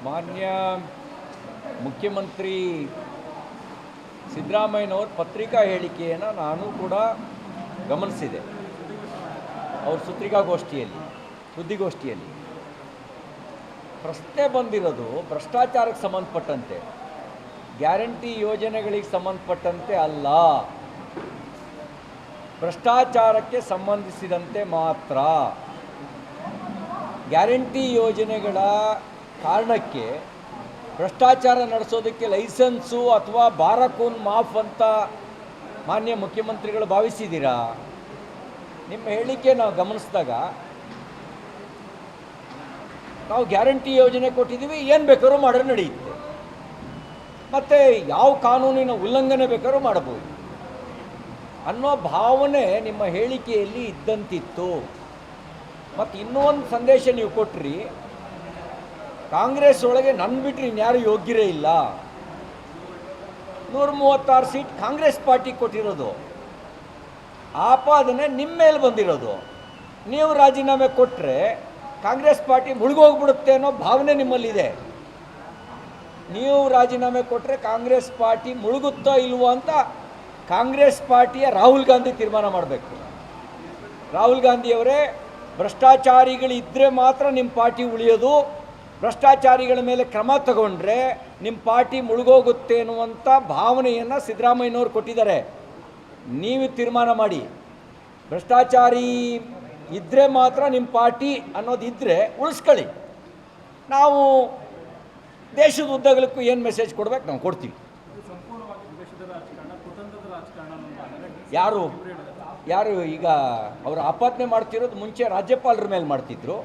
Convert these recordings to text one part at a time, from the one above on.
ಮಾನ್ಯ ಮುಖ್ಯಮಂತ್ರಿ ಸಿದ್ದರಾಮಯ್ಯನವ್ರ ಪತ್ರಿಕಾ ಹೇಳಿಕೆಯನ್ನು ನಾನು ಕೂಡ ಗಮನಿಸಿದೆ. ಅವ್ರ ಸುದ್ದಿಗೋಷ್ಠಿಯಲ್ಲಿ ಪ್ರಶ್ನೆ ಬಂದಿರೋದು ಭ್ರಷ್ಟಾಚಾರಕ್ಕೆ ಸಂಬಂಧಪಟ್ಟಂತೆ, ಗ್ಯಾರಂಟಿ ಯೋಜನೆಗಳಿಗೆ ಸಂಬಂಧಪಟ್ಟಂತೆ ಅಲ್ಲ, ಭ್ರಷ್ಟಾಚಾರಕ್ಕೆ ಸಂಬಂಧಿಸಿದಂತೆ ಮಾತ್ರ. ಗ್ಯಾರಂಟಿ ಯೋಜನೆಗಳ ಕಾರಣಕ್ಕೆ ಭ್ರಷ್ಟಾಚಾರ ನಡೆಸೋದಕ್ಕೆ ಲೈಸೆನ್ಸು ಅಥವಾ ಬಾರಕೂನ್ ಮಾಫ್ ಅಂತ ಮಾನ್ಯ ಮುಖ್ಯಮಂತ್ರಿಗಳು ಭಾವಿಸಿದ್ದೀರಾ? ನಿಮ್ಮ ಹೇಳಿಕೆ ನಾವು ಗಮನಿಸಿದಾಗ ನಾವು ಗ್ಯಾರಂಟಿ ಯೋಜನೆ ಕೊಟ್ಟಿದ್ದೀವಿ, ಏನು ಬೇಕಾದ್ರೂ ಮಾಡಿದ್ರೆ ನಡೆಯುತ್ತೆ, ಮತ್ತು ಯಾವ ಕಾನೂನಿನ ಉಲ್ಲಂಘನೆ ಬೇಕಾದ್ರೂ ಮಾಡಬಹುದು ಅನ್ನೋ ಭಾವನೆ ನಿಮ್ಮ ಹೇಳಿಕೆಯಲ್ಲಿ ಇದ್ದಂತಿತ್ತು. ಮತ್ತು ಇನ್ನೂ ಒಂದು ಸಂದೇಶ ನೀವು ಕೊಟ್ರಿ, ಕಾಂಗ್ರೆಸ್ ಒಳಗೆ ನನ್ನ ಬಿಟ್ಟರೆ ಇನ್ಯಾರು ಯೋಗ್ಯರೇ ಇಲ್ಲ. 136 ಸೀಟ್ ಕಾಂಗ್ರೆಸ್ ಪಾರ್ಟಿ ಕೊಟ್ಟಿರೋದು, ಆಪಾದನೆ ನಿಮ್ಮ ಮೇಲೆ ಬಂದಿರೋದು. ನೀವು ರಾಜೀನಾಮೆ ಕೊಟ್ಟರೆ ಕಾಂಗ್ರೆಸ್ ಪಾರ್ಟಿ ಮುಳುಗೋಗ್ಬಿಡುತ್ತೆ ಅನ್ನೋ ಭಾವನೆ ನಿಮ್ಮಲ್ಲಿದೆ. ನೀವು ರಾಜೀನಾಮೆ ಕೊಟ್ಟರೆ ಕಾಂಗ್ರೆಸ್ ಪಾರ್ಟಿ ಮುಳುಗುತ್ತೋ ಇಲ್ವೋ ಅಂತ ಕಾಂಗ್ರೆಸ್ ಪಾರ್ಟಿಯ ರಾಹುಲ್ ಗಾಂಧಿ ತೀರ್ಮಾನ ಮಾಡಬೇಕು. ರಾಹುಲ್ ಗಾಂಧಿಯವರೇ, ಭ್ರಷ್ಟಾಚಾರಿಗಳಿದ್ದರೆ ಮಾತ್ರ ನಿಮ್ಮ ಪಾರ್ಟಿ ಉಳಿಯೋದು, ಭ್ರಷ್ಟಾಚಾರಿಗಳ ಮೇಲೆ ಕ್ರಮ ತಗೊಂಡ್ರೆ ನಿಮ್ಮ ಪಾರ್ಟಿ ಮುಳುಗೋಗುತ್ತೆ ಅನ್ನುವಂಥ ಭಾವನೆಯನ್ನು ಸಿದ್ದರಾಮಯ್ಯನವ್ರು ಕೊಟ್ಟಿದ್ದಾರೆ. ನೀವು ತೀರ್ಮಾನ ಮಾಡಿ, ಭ್ರಷ್ಟಾಚಾರಿ ಇದ್ದರೆ ಮಾತ್ರ ನಿಮ್ಮ ಪಾರ್ಟಿ ಅನ್ನೋದಿದ್ದರೆ ಉಳಿಸ್ಕೊಳ್ಳಿ. ನಾವು ದೇಶದ ಉದ್ದಗಲಕ್ಕೂ ಏನು ಮೆಸೇಜ್ ಕೊಡ್ಬೇಕು ನಾವು ಕೊಡ್ತೀವಿ. ಯಾರು ಈಗ ಅವರು ಆಪಾದನೆ ಮಾಡ್ತಿರೋದು ಮುಂಚೆ ರಾಜ್ಯಪಾಲರ ಮೇಲೆ ಮಾಡ್ತಿದ್ರು,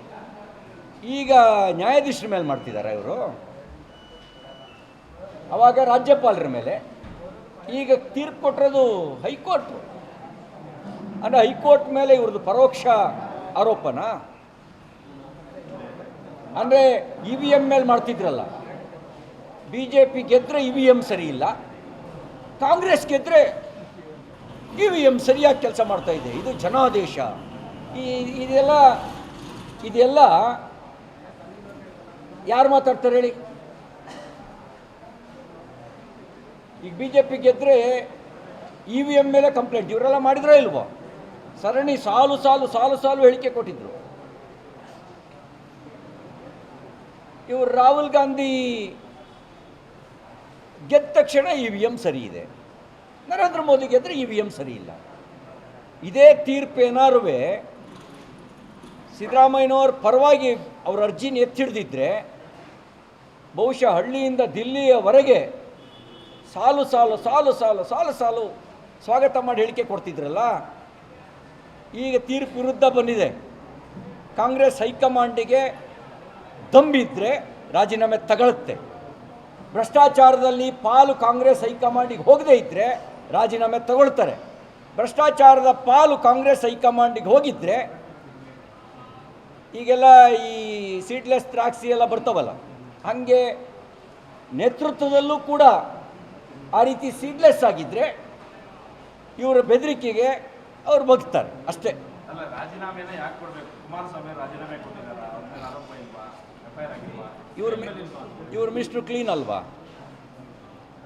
ಈಗ ನ್ಯಾಯಾಧೀಶರ ಮೇಲೆ ಮಾಡ್ತಿದ್ದಾರೆ ಇವರು. ಆವಾಗ ರಾಜ್ಯಪಾಲರ ಮೇಲೆ, ಈಗ ತೀರ್ಪು ಕೊಟ್ಟಿರೋದು ಹೈಕೋರ್ಟ್. ಅಂದರೆ ಹೈಕೋರ್ಟ್ ಮೇಲೆ ಇವ್ರದ್ದು ಪರೋಕ್ಷ ಆರೋಪನ. ಅಂದರೆ EVM ಮೇಲೆ ಮಾಡ್ತಿದ್ರಲ್ಲ, BJP ಗೆದ್ದರೆ EVM ಸರಿ ಇಲ್ಲ, ಕಾಂಗ್ರೆಸ್ ಗೆದ್ದರೆ EVM ಸರಿಯಾಗಿ ಕೆಲಸ ಮಾಡ್ತಾ ಇದೆ. ಇದು ಜನಾದೇಶ. ಇದೆಲ್ಲ ಯಾರು ಮಾತಾಡ್ತಾರೆ ಹೇಳಿ? ಈಗ BJP ಗೆದ್ದರೆ EVM ಮೇಲೆ ಕಂಪ್ಲೇಂಟ್ ಇವರೆಲ್ಲ ಮಾಡಿದ್ರೋ ಇಲ್ವೋ? ಸರಣಿ ಸಾಲು ಹೇಳಿಕೆ ಕೊಟ್ಟಿದ್ರು. ಇವರು ರಾಹುಲ್ ಗಾಂಧಿ ಗೆದ್ದ ತಕ್ಷಣ EVM ಸರಿ ಇದೆ, ನರೇಂದ್ರ ಮೋದಿ ಗೆದ್ದರೆ EVM ಸರಿ ಇಲ್ಲ. ಇದೇ ತೀರ್ಪೇನಾರು ಸಿದ್ದರಾಮಯ್ಯನವ್ರ ಪರವಾಗಿ ಅವ್ರ ಅರ್ಜಿನ ಎತ್ತಿಡ್ದಿದ್ರೆ ಬಹುಶಃ ಹಳ್ಳಿಯಿಂದ ದಿಲ್ಲಿಯವರೆಗೆ ಸಾಲು ಸ್ವಾಗತ ಮಾಡಿ ಹೇಳಿಕೆ ಕೊಡ್ತಿದ್ರಲ್ಲ. ಈಗ ತೀರ್ಪು ವಿರುದ್ಧ ಬಂದಿದೆ. ಕಾಂಗ್ರೆಸ್ ಹೈಕಮಾಂಡಿಗೆ ದಮ್ಮಿದ್ರೆ ರಾಜೀನಾಮೆ ತಗೊಳುತ್ತೆ. ಭ್ರಷ್ಟಾಚಾರದಲ್ಲಿ ಪಾಲು ಕಾಂಗ್ರೆಸ್ ಹೈಕಮಾಂಡಿಗೆ ಹೋಗದೇ ಇದ್ದರೆ ರಾಜೀನಾಮೆ ತಗೊಳ್ತಾರೆ. ಭ್ರಷ್ಟಾಚಾರದ ಪಾಲು ಕಾಂಗ್ರೆಸ್ ಹೈಕಮಾಂಡಿಗೆ ಹೋಗಿದ್ದರೆ ಈಗೆಲ್ಲ ಈ ಸೀಡ್ಲೆಸ್ ದ್ರಾಕ್ಷಿ ಎಲ್ಲ ಬರ್ತಾವಲ್ಲ, ಹಾಗೆ ನೇತೃತ್ವದಲ್ಲೂ ಕೂಡ ಆ ರೀತಿ ಸೀಡ್ಲೆಸ್ ಆಗಿದ್ದರೆ ಇವರ ಬೆದರಿಕೆಗೆ ಅವ್ರು ಬಗ್ತಾರೆ ಅಷ್ಟೇ. ಇವರು ಮಿಸ್ಟರ್ ಕ್ಲೀನ್ ಅಲ್ವಾ?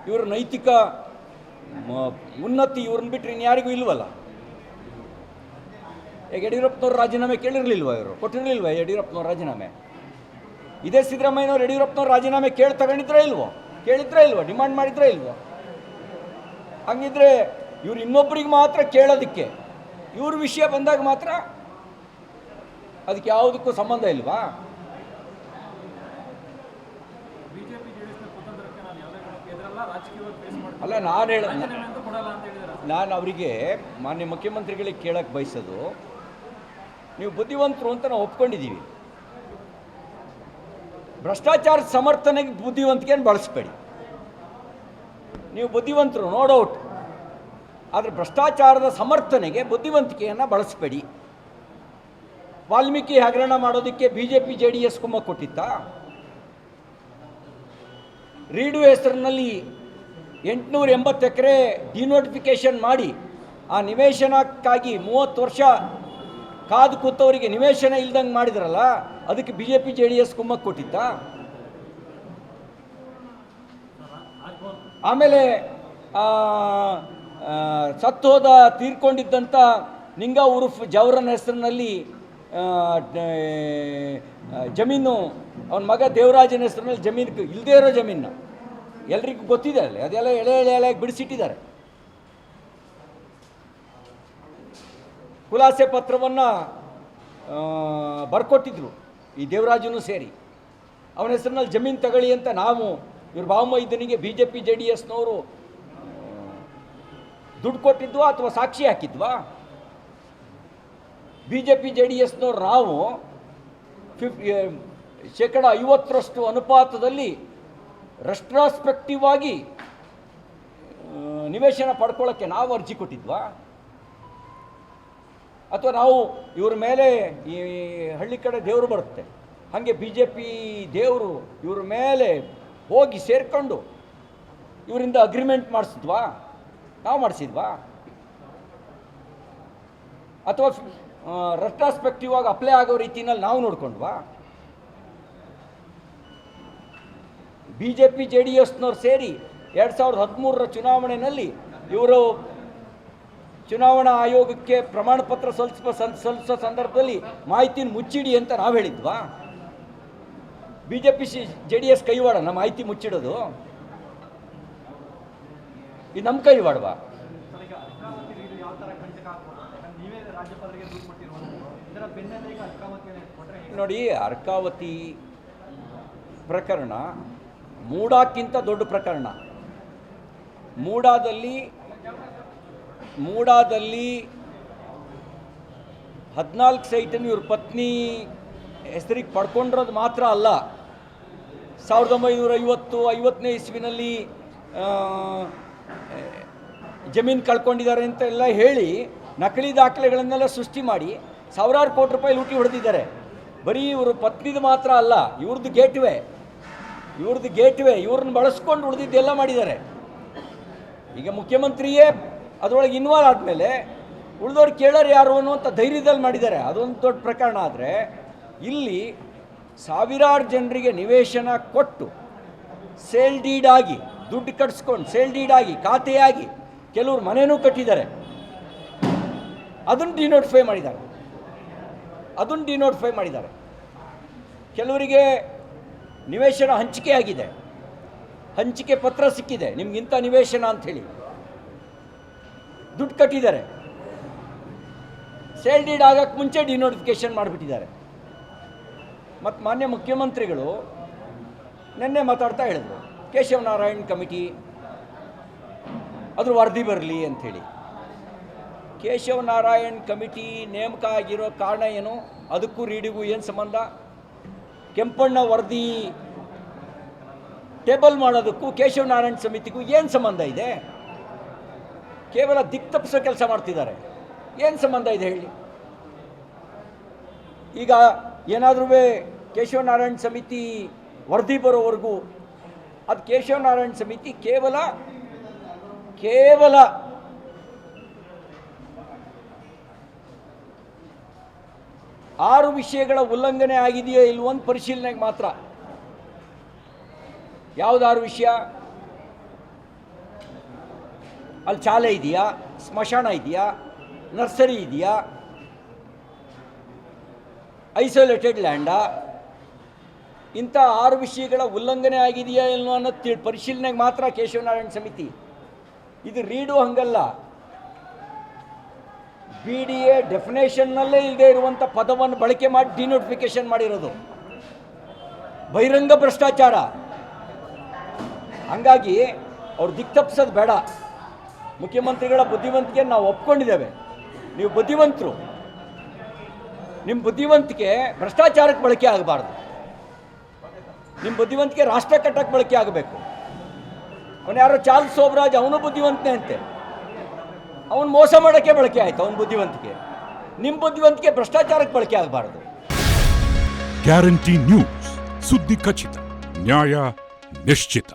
ಇವರು ನೈತಿಕ ಉನ್ನತಿ ಇವ್ರನ್ನ ಬಿಟ್ಟರೆ ಇನ್ಯಾರಿಗೂ ಇಲ್ವಲ್ಲ. ಈಗ ಯಡಿಯೂರಪ್ಪನವ್ರು ರಾಜೀನಾಮೆ ಕೇಳಿರಲಿಲ್ವ? ಇವರು ಕೊಟ್ಟಿರಲಿಲ್ವ ಯಡಿಯೂರಪ್ಪನವ್ರು ರಾಜೀನಾಮೆ? ಇದೇ ಸಿದ್ದರಾಮಯ್ಯನವ್ರು ಯಡಿಯೂರಪ್ಪನವ್ರು ರಾಜೀನಾಮೆ ತಗೊಂಡಿದ್ರೆ ಇಲ್ವೋ? ಕೇಳಿದ್ರೆ ಇಲ್ವೋ? ಡಿಮಾಂಡ್ ಮಾಡಿದ್ರೆ ಇಲ್ವೋ? ಹಂಗಿದ್ರೆ ಇವ್ರು ಇನ್ನೊಬ್ಬರಿಗೆ ಮಾತ್ರ ಕೇಳೋದಕ್ಕೆ, ಇವ್ರ ವಿಷಯ ಬಂದಾಗ ಮಾತ್ರ ಅದಕ್ಕೆ ಯಾವುದಕ್ಕೂ ಸಂಬಂಧ ಇಲ್ವಾ? ಅಲ್ಲ, ನಾನು ಅವರಿಗೆ ಮಾನ್ಯ ಮುಖ್ಯಮಂತ್ರಿಗಳಿಗೆ ಕೇಳಕ್ಕೆ ಬಯಸೋದು, ನೀವು ಬುದ್ಧಿವಂತರು ಅಂತ ನಾವು ಒಪ್ಕೊಂಡಿದ್ದೀವಿ. ಭ್ರಷ್ಟಾಚಾರ ಸಮರ್ಥನೆಗೆ ಬುದ್ಧಿವಂತಿಕೆಯನ್ನು ಬಳಸಬೇಡಿ. ನೀವು ಬುದ್ಧಿವಂತರು, ನೋ ಡೌಟ್, ಆದರೆ ಭ್ರಷ್ಟಾಚಾರದ ಸಮರ್ಥನೆಗೆ ಬುದ್ಧಿವಂತಿಕೆಯನ್ನು ಬಳಸಬೇಡಿ. ವಾಲ್ಮೀಕಿ ಹಗರಣ ಮಾಡೋದಕ್ಕೆ BJP JDS ಕುಮ್ಮಕ್ಕು ಕೊಟ್ಟಿತ್ತಾ? ರೀಡು ಹೆಸರಿನಲ್ಲಿ 880 ಎಕರೆ ಡಿನೋಟಿಫಿಕೇಷನ್ ಮಾಡಿ ಆ ನಿವೇಶನಕ್ಕಾಗಿ 30 ವರ್ಷ ಕಾದು ಕೂತವರಿಗೆ ನಿವೇಶನ ಇಲ್ದಂಗೆ ಮಾಡಿದ್ರಲ್ಲ, ಅದಕ್ಕೆ BJP JDS ಕುಮ್ಮಕ್ಕು ಕೊಟ್ಟಿತ್ತಾ? ಆಮೇಲೆ ಸತ್ತೋದ ತೀರ್ಕೊಂಡಿದ್ದಂಥ ನಿಂಗ ಉರುಫ್ ಜವರನ ಹೆಸರಿನಲ್ಲಿ ಜಮೀನು ಅವನ ಮಗ ದೇವರಾಜನ ಹೆಸರಿನಲ್ಲಿ ಜಮೀನು ಇಲ್ಲದೇ ಇರೋ ಜಮೀನು ಎಲ್ರಿಗೂ ಗೊತ್ತಿದೆ ಅಲ್ಲಿ, ಅದೆಲ್ಲ ಎಳೆ ಎಳೆ ಎಳೆಯಾಗಿ ಬಿಡಿಸಿಟ್ಟಿದ್ದಾರೆ. ಖುಲಾಸೆ ಪತ್ರವನ್ನು ಬರ್ಕೊಟ್ಟಿದ್ರು ಈ ದೇವರಾಜನೂ ಸೇರಿ. ಅವನ ಹೆಸರಿನಲ್ಲಿ ಜಮೀನು ತಗೊಳ್ಳಿ ಅಂತ ನಾವು ಇವ್ರ ಭಾವಮೈದನಿಗೆ BJP JDSನವರು ದುಡ್ಡು ಕೊಟ್ಟಿದ್ವಾ ಅಥವಾ ಸಾಕ್ಷಿ ಹಾಕಿದ್ವಾ? BJP JDSನವ್ರು ನಾವು 50% ಅನುಪಾತದಲ್ಲಿ ರೆಸ್ಟ್ರಾಸ್ಪೆಕ್ಟಿವ್ ಆಗಿ ನಿವೇಶನ ಪಡ್ಕೊಳ್ಳೋಕ್ಕೆ ನಾವು ಅರ್ಜಿ ಕೊಟ್ಟಿದ್ವಾ? ಅಥವಾ ನಾವು ಇವ್ರ ಮೇಲೆ ಈ ಹಳ್ಳಿ ಕಡೆ ದೇವರು ಬರುತ್ತೆ ಹಾಗೆ BJP ದೇವರು ಇವ್ರ ಮೇಲೆ ಹೋಗಿ ಸೇರಿಕೊಂಡು ಇವರಿಂದ ಅಗ್ರಿಮೆಂಟ್ ಮಾಡಿಸಿದ್ವಾ? ನಾವು ಮಾಡಿಸಿದ್ವಾ? ಅಥವಾ ರೆಟ್ರಾಸ್ಪೆಕ್ಟಿವ್ ಆಗಿ ಅಪ್ಲೈ ಆಗೋ ರೀತಿಯಲ್ಲಿ ನಾವು ನೋಡ್ಕೊಂಡ್ವಾ? BJP JDSನವ್ರು ಸೇರಿ 2013ರ ಚುನಾವಣೆಯಲ್ಲಿ ಇವರು ಚುನಾವಣಾ ಆಯೋಗಕ್ಕೆ ಪ್ರಮಾಣ ಪತ್ರ ಸಲ್ಲಿಸೋ ಸಂದರ್ಭದಲ್ಲಿ ಮಾಹಿತಿನ ಮುಚ್ಚಿಡಿ ಅಂತ ನಾವು ಹೇಳಿದ್ವಾ? BJP JDS ಕೈವಾಡ ನಮ್ಮ ಮಾಹಿತಿ ಮುಚ್ಚಿಡೋದು? ಇದು ನಮ್ಮ ಕೈವಾಡವಾ? ನೋಡಿ, ಅರ್ಕಾವತಿ ಪ್ರಕರಣ ಮೂಡಾಕ್ಕಿಂತ ದೊಡ್ಡ ಪ್ರಕರಣ. ಮೂಡಾದಲ್ಲಿ 14 ಸೈಟನ್ನು ಇವ್ರ ಪತ್ನಿ ಹೆಸರಿಗೆ ಪಡ್ಕೊಂಡಿರೋದು ಮಾತ್ರ ಅಲ್ಲ, 1950-50ನೇ ಇಸ್ವಿನಲ್ಲಿ ಜಮೀನು ಕಳ್ಕೊಂಡಿದ್ದಾರೆ ಅಂತ ಎಲ್ಲ ಹೇಳಿ ನಕಲಿ ದಾಖಲೆಗಳನ್ನೆಲ್ಲ ಸೃಷ್ಟಿ ಮಾಡಿ ಸಾವಿರಾರು ಕೋಟಿ ರೂಪಾಯಿ ಲೂಟಿ ಹೊಡೆದಿದ್ದಾರೆ. ಬರೀ ಇವರು ಪತ್ನಿದು ಮಾತ್ರ ಅಲ್ಲ, ಇವ್ರದ್ದು ಗೇಟ್ವೇ ಇವ್ರನ್ನ ಬಳಸ್ಕೊಂಡು ಉಳಿದಿದ್ದೆಲ್ಲ ಮಾಡಿದ್ದಾರೆ. ಈಗ ಮುಖ್ಯಮಂತ್ರಿಯೇ ಅದರೊಳಗೆ ಇನ್ವಾಲ್ವ್ ಆದಮೇಲೆ ಉಳಿದವ್ರು ಕೇಳೋರು ಯಾರು ಅನ್ನುವಂಥ ಧೈರ್ಯದಲ್ಲಿ ಮಾಡಿದ್ದಾರೆ. ಅದೊಂದು ದೊಡ್ಡ ಪ್ರಕರಣ. ಆದರೆ ಇಲ್ಲಿ ಸಾವಿರಾರು ಜನರಿಗೆ ನಿವೇಶನ ಕೊಟ್ಟು ಸೇಲ್ ಡೀಡ್ ಆಗಿ ದುಡ್ಡು ಕಟ್ಸ್ಕೊಂಡು ಸೇಲ್ ಡೀಡ್ ಆಗಿ ಖಾತೆಯಾಗಿ ಕೆಲವರು ಮನೆಯೂ ಕಟ್ಟಿದ್ದಾರೆ. ಅದನ್ನು ಡಿನೋಟಿಫೈ ಮಾಡಿದ್ದಾರೆ. ಕೆಲವರಿಗೆ ನಿವೇಶನ ಹಂಚಿಕೆ ಆಗಿದೆ, ಹಂಚಿಕೆ ಪತ್ರ ಸಿಕ್ಕಿದೆ, ನಿಮ್ಗಿಂತ ನಿವೇಶನ ಅಂಥೇಳಿ ದುಡ್ಡು ಕಟ್ಟಿದ್ದಾರೆ. ಸೇಲ್ ಡೀಡ್ ಆಗೋಕ್ಕೆ ಮುಂಚೆ ಡಿನೋಟಿಫಿಕೇಷನ್ ಮಾಡಿಬಿಟ್ಟಿದ್ದಾರೆ. ಮತ್ತು ಮಾನ್ಯ ಮುಖ್ಯಮಂತ್ರಿಗಳು ನಿನ್ನೆ ಮಾತಾಡ್ತಾ ಹೇಳಿದ್ರು, ಕೇಶವನಾರಾಯಣ್ ಕಮಿಟಿ ಅದ್ರ ವರದಿ ಬರಲಿ ಅಂಥೇಳಿ. ಕೇಶವನಾರಾಯಣ್ ಕಮಿಟಿ ನೇಮಕ ಆಗಿರೋ ಕಾರಣ ಏನು? ಅದಕ್ಕೂ ರೀಡಿಗೂ ಏನು ಸಂಬಂಧ? ಕೆಂಪಣ್ಣ ವರದಿ ಟೇಬಲ್ ಮಾಡೋದಕ್ಕೂ ಕೇಶವನಾರಾಯಣ್ ಸಮಿತಿಗೂ ಏನು ಸಂಬಂಧ ಇದೆ? ಕೇವಲ ದಿಕ್ಕು ತಪ್ಪಿಸೋ ಕೆಲಸ ಮಾಡ್ತಿದ್ದಾರೆ. ಏನು ಸಂಬಂಧ ಇದೆ ಹೇಳಿ? ಈಗ ಏನಾದರೂ ಕೇಶವನಾರಾಯಣ್ ಸಮಿತಿ ವರದಿ ಬರೋವರೆಗೂ ಅದು ಕೇಶವನಾರಾಯಣ್ ಸಮಿತಿ ಕೇವಲ 6 ವಿಷಯಗಳ ಉಲ್ಲಂಘನೆ ಆಗಿದೆಯೋ ಇಲ್ವೋ ಅಂತ ಪರಿಶೀಲನೆಗೆ ಮಾತ್ರ. ಯಾವುದು 6 ವಿಷಯ? ಅಲ್ಲಿ ಚಾಲೆ ಇದೆಯಾ, ಸ್ಮಶಾನ ಇದೆಯಾ, ನರ್ಸರಿ ಇದೆಯಾ, ಐಸೋಲೇಟೆಡ್ ಲ್ಯಾಂಡಾ? ಇಂಥ 6 ವಿಷಯಗಳ ಉಲ್ಲಂಘನೆ ಆಗಿದೆಯಾ ಇಲ್ವೋ ಅನ್ನೋದು ಪರಿಶೀಲನೆಗೆ ಮಾತ್ರ ಕೇಶವನಾರಾಯಣ್ ಸಮಿತಿ. ಇದು ರೀಡು ಹಂಗಲ್ಲ. BDA ಡೆಫಿನೇಷನ್ನಲ್ಲೇ ಇಲ್ಲದೆ ಇರುವಂಥ ಪದವನ್ನು ಬಳಕೆ ಮಾಡಿ ಡಿನೋಟಿಫಿಕೇಶನ್ ಮಾಡಿರೋದು ಬಹಿರಂಗ ಭ್ರಷ್ಟಾಚಾರ. ಹಂಗಾಗಿ ಅವ್ರು ದಿಕ್ಕು ತಪ್ಪಿಸೋದು ಬೇಡ. ಮುಖ್ಯಮಂತ್ರಿಗಳ ಬುದ್ಧಿವಂತಿಕೆ ನಾವು ಒಪ್ಕೊಂಡಿದ್ದೇವೆ. ನೀವು ಬುದ್ಧಿವಂತರು, ನಿಮ್ಮ ಬುದ್ಧಿವಂತಿಕೆ ಭ್ರಷ್ಟಾಚಾರಕ್ಕೆ ಬಳಕೆ ಆಗಬಾರ್ದು. ನಿಮ್ಮ ಬುದ್ಧಿವಂತಿಕೆ ರಾಷ್ಟ್ರ ಕಟ್ಟಕ್ಕೆ ಬಳಕೆ ಆಗಬೇಕು. ಅವನು ಯಾರೋ ಚಾರ್ಲ್ಸ್ ಸೋಬ್ರಾಜ್, ಅವನು ಬುದ್ಧಿವಂತನೇ ಅಂತೆ, ಅವನು ಮೋಸ ಮಾಡೋಕ್ಕೆ ಬಳಕೆ ಆಯಿತು ಅವನ ಬುದ್ಧಿವಂತಿಕೆ. ನಿಮ್ಮ ಬುದ್ಧಿವಂತಿಕೆ ಭ್ರಷ್ಟಾಚಾರಕ್ಕೆ ಬಳಕೆ ಆಗಬಾರ್ದು. ಗ್ಯಾರಂಟಿ ನ್ಯೂಸ್, ಸುದ್ದಿ ಖಚಿತ, ನ್ಯಾಯ ನಿಶ್ಚಿತ.